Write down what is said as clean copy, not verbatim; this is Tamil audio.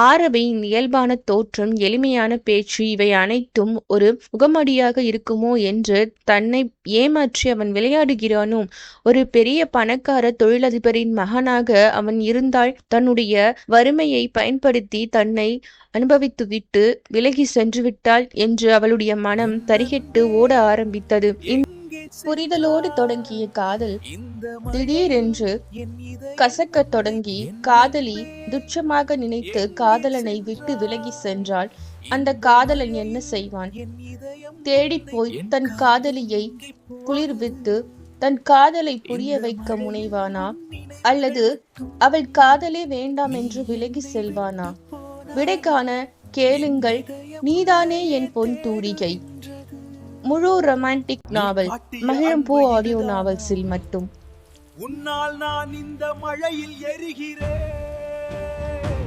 ஆரவியின் இயல்பான தோற்றம், எளிமையான பேச்சு இவை அனைத்தும் ஒரு முகமூடியாக இருக்குமோ என்று தன்னை ஏமாற்றி அவன் விளையாடுகிறானோ? ஒரு பெரிய பணக்கார தொழிலதிபரின் மகனாக அவன் இருந்தால் தன்னுடைய வறுமையை பயன்படுத்தி தன்னை அனுபவித்துவிட்டு விலகி சென்றுவிட்டாள் என்று அவளுடைய மனம் தரிகெட்டு ஓட ஆரம்பித்தது. புரிதலோடு தொடங்கிய காதல் திடீரென்று கசக்கத் தொடங்கி காதலி துச்சமாக நினைத்து காதலனை விட்டு விலகி சென்றால் அந்த காதலன் என்ன செய்வான்? தேடிப்போய் தன் காதலியை குளிர்வித்து தன் காதலை புரிய வைக்க முனைவானா? அல்லது அவள் காதலே வேண்டாம் என்று விலகி செல்வானா? விடை காண கேளுங்கள் நீதானே என் பொன் தூரிகை. முழு ரொமான்டிக் நாவல் மகிழம் பூ ஆடியோ நாவல்ஸில் மட்டும். உன்னால் நான் இந்த மழையில் எரிகிறேன்.